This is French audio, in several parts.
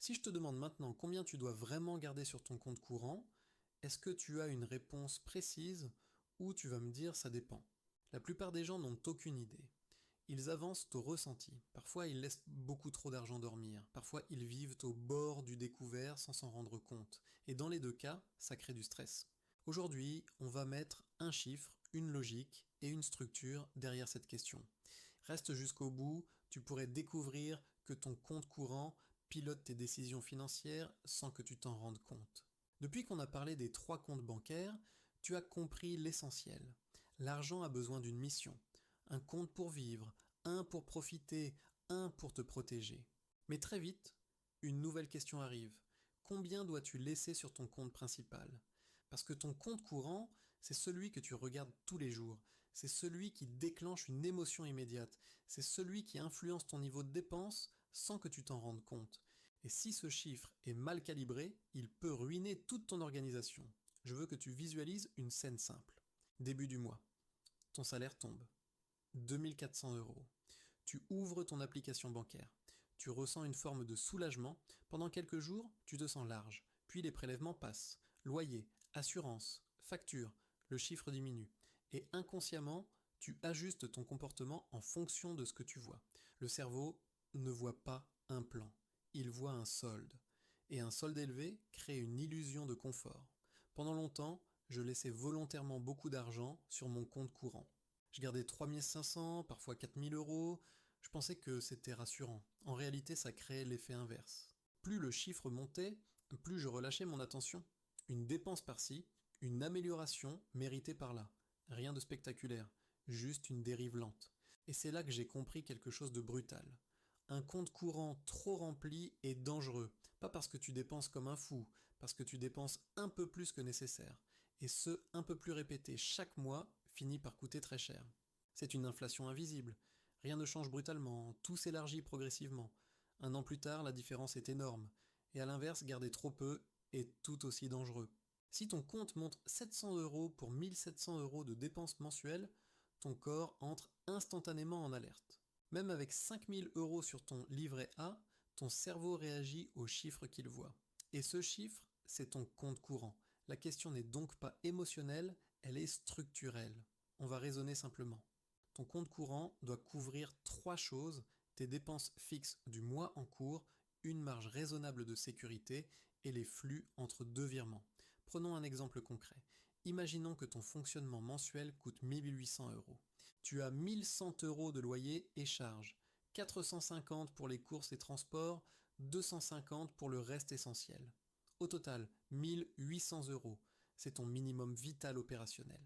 Si je te demande maintenant combien tu dois vraiment garder sur ton compte courant, est-ce que tu as une réponse précise ou tu vas me dire ça dépend? La plupart des gens n'ont aucune idée. Ils avancent au ressenti. Parfois, ils laissent beaucoup trop d'argent dormir. Parfois, ils vivent au bord du découvert sans s'en rendre compte. Et dans les deux cas, ça crée du stress. Aujourd'hui, on va mettre un chiffre, une logique et une structure derrière cette question. Reste jusqu'au bout, tu pourrais découvrir que ton compte courant pilote tes décisions financières sans que tu t'en rendes compte. Depuis qu'on a parlé des trois comptes bancaires, tu as compris l'essentiel. L'argent a besoin d'une mission. Un compte pour vivre, un pour profiter, un pour te protéger. Mais très vite, une nouvelle question arrive. Combien dois-tu laisser sur ton compte principal? Parce que ton compte courant, c'est celui que tu regardes tous les jours. C'est celui qui déclenche une émotion immédiate. C'est celui qui influence ton niveau de dépense sans que tu t'en rendes compte. Et si ce chiffre est mal calibré, il peut ruiner toute ton organisation. Je veux que tu visualises une scène simple. Début du mois. Ton salaire tombe. 2 400 euros. Tu ouvres ton application bancaire. Tu ressens une forme de soulagement. Pendant quelques jours, tu te sens large. Puis les prélèvements passent. Loyer, assurance, facture, le chiffre diminue. Et inconsciemment, tu ajustes ton comportement en fonction de ce que tu vois. Le cerveau ne voit pas un plan. Il voit un solde. Et un solde élevé crée une illusion de confort. Pendant longtemps, je laissais volontairement beaucoup d'argent sur mon compte courant. Je gardais 3 500, parfois 4 000 euros. Je pensais que c'était rassurant. En réalité, ça créait l'effet inverse. Plus le chiffre montait, plus je relâchais mon attention. Une dépense par-ci, une amélioration méritée par-là. Rien de spectaculaire, juste une dérive lente. Et c'est là que j'ai compris quelque chose de brutal. Un compte courant trop rempli est dangereux. Pas parce que tu dépenses comme un fou, parce que tu dépenses un peu plus que nécessaire. Et ce, un peu plus répété chaque mois, finit par coûter très cher. C'est une inflation invisible. Rien ne change brutalement, tout s'élargit progressivement. Un an plus tard, la différence est énorme. Et à l'inverse, garder trop peu est tout aussi dangereux. Si ton compte montre 700 euros pour 1700 euros de dépenses mensuelles, ton corps entre instantanément en alerte. Même avec 5000 euros sur ton livret A, ton cerveau réagit aux chiffres qu'il voit. Et ce chiffre, c'est ton compte courant. La question n'est donc pas émotionnelle, elle est structurelle. On va raisonner simplement. Ton compte courant doit couvrir trois choses: tes dépenses fixes du mois en cours, une marge raisonnable de sécurité et les flux entre deux virements. Prenons un exemple concret. Imaginons que ton fonctionnement mensuel coûte 1800 euros. Tu as 1100 euros de loyer et charges, 450 pour les courses et transports, 250 pour le reste essentiel. Au total, 1800 euros. C'est ton minimum vital opérationnel.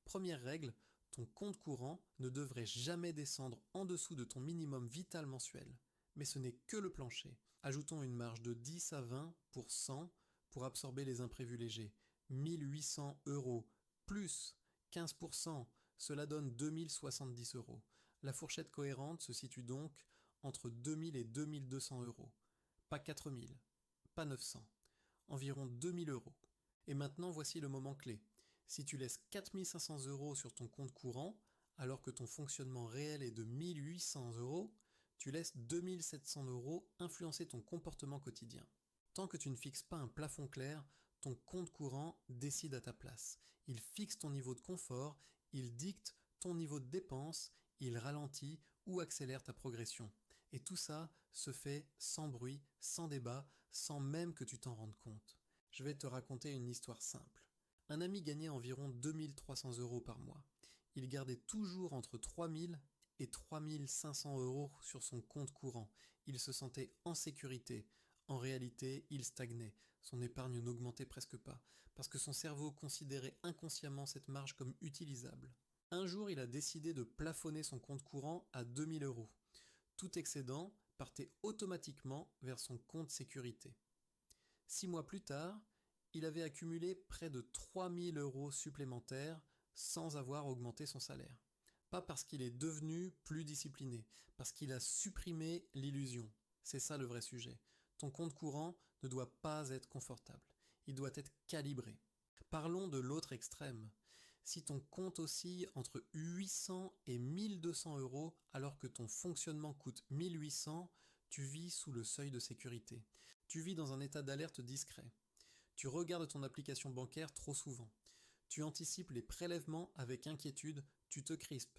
Première règle, ton compte courant ne devrait jamais descendre en dessous de ton minimum vital mensuel. Mais ce n'est que le plancher. Ajoutons une marge de 10 à 20% pour absorber les imprévus légers. 1800 euros plus 15%, cela donne 2070 euros. La fourchette cohérente se situe donc entre 2000 et 2200 euros. Pas 4000, pas 900, environ 2000 euros. Et maintenant, voici le moment clé. Si tu laisses 4500 euros sur ton compte courant, alors que ton fonctionnement réel est de 1800 euros, tu laisses 2700 euros influencer ton comportement quotidien. Tant que tu ne fixes pas un plafond clair, ton compte courant décide à ta place. Il fixe ton niveau de confort, il dicte ton niveau de dépense, il ralentit ou accélère ta progression. Et tout ça se fait sans bruit, sans débat, sans même que tu t'en rendes compte. Je vais te raconter une histoire simple. Un ami gagnait environ 2300 euros par mois. Il gardait toujours entre 3000 et 3500 euros sur son compte courant. Il se sentait en sécurité. En réalité, il stagnait. Son épargne n'augmentait presque pas, parce que son cerveau considérait inconsciemment cette marge comme utilisable. Un jour, il a décidé de plafonner son compte courant à 2000 euros. Tout excédent partait automatiquement vers son compte sécurité. 6 mois plus tard, il avait accumulé près de 3000 euros supplémentaires sans avoir augmenté son salaire. Pas parce qu'il est devenu plus discipliné, parce qu'il a supprimé l'illusion. C'est ça le vrai sujet. Ton compte courant ne doit pas être confortable. Il doit être calibré. Parlons de l'autre extrême. Si ton compte oscille entre 800 et 1200 euros alors que ton fonctionnement coûte 1800, tu vis sous le seuil de sécurité. Tu vis dans un état d'alerte discret. Tu regardes ton application bancaire trop souvent. Tu anticipes les prélèvements avec inquiétude, tu te crispes.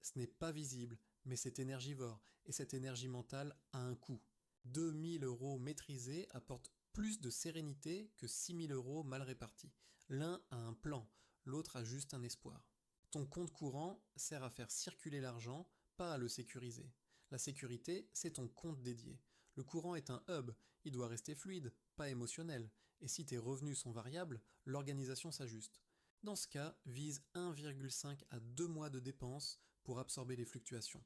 Ce n'est pas visible, mais c'est énergivore, et cette énergie mentale a un coût. 2 000 € maîtrisés apportent plus de sérénité que 6 000 € mal répartis. L'un a un plan, l'autre a juste un espoir. Ton compte courant sert à faire circuler l'argent, pas à le sécuriser. La sécurité, c'est ton compte dédié. Le courant est un hub, il doit rester fluide, pas émotionnel. Et si tes revenus sont variables, l'organisation s'ajuste. Dans ce cas, vise 1,5 à 2 mois de dépenses pour absorber les fluctuations.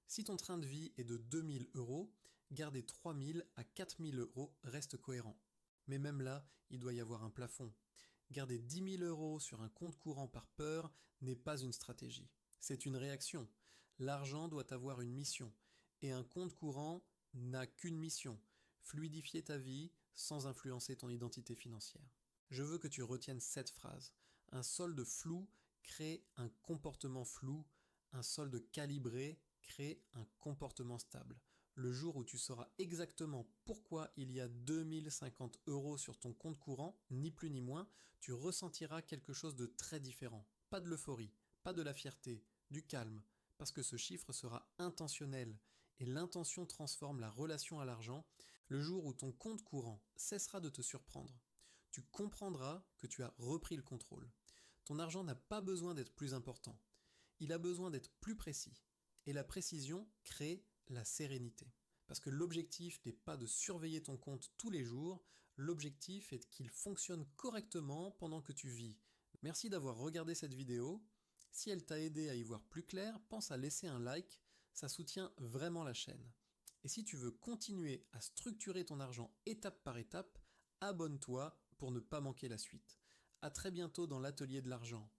Si ton train de vie est de 2 000 €, garder 3 000 à 4 000 € reste cohérent. Mais même là, il doit y avoir un plafond. Garder 10 000 € sur un compte courant par peur n'est pas une stratégie. C'est une réaction. L'argent doit avoir une mission. Et un compte courant n'a qu'une mission: fluidifier ta vie sans influencer ton identité financière. Je veux que tu retiennes cette phrase. Un solde flou crée un comportement flou. Un solde calibré crée un comportement stable. Le jour où tu sauras exactement pourquoi il y a 2050 € sur ton compte courant, ni plus ni moins, tu ressentiras quelque chose de très différent. Pas de l'euphorie, pas de la fierté, du calme, parce que ce chiffre sera intentionnel, et l'intention transforme la relation à l'argent. Le jour où ton compte courant cessera de te surprendre, tu comprendras que tu as repris le contrôle. Ton argent n'a pas besoin d'être plus important, il a besoin d'être plus précis. Et la précision crée la sérénité. Parce que l'objectif n'est pas de surveiller ton compte tous les jours, l'objectif est qu'il fonctionne correctement pendant que tu vis. Merci d'avoir regardé cette vidéo. Si elle t'a aidé à y voir plus clair, pense à laisser un like, ça soutient vraiment la chaîne. Et si tu veux continuer à structurer ton argent étape par étape, abonne-toi pour ne pas manquer la suite. À très bientôt dans l'atelier de l'argent.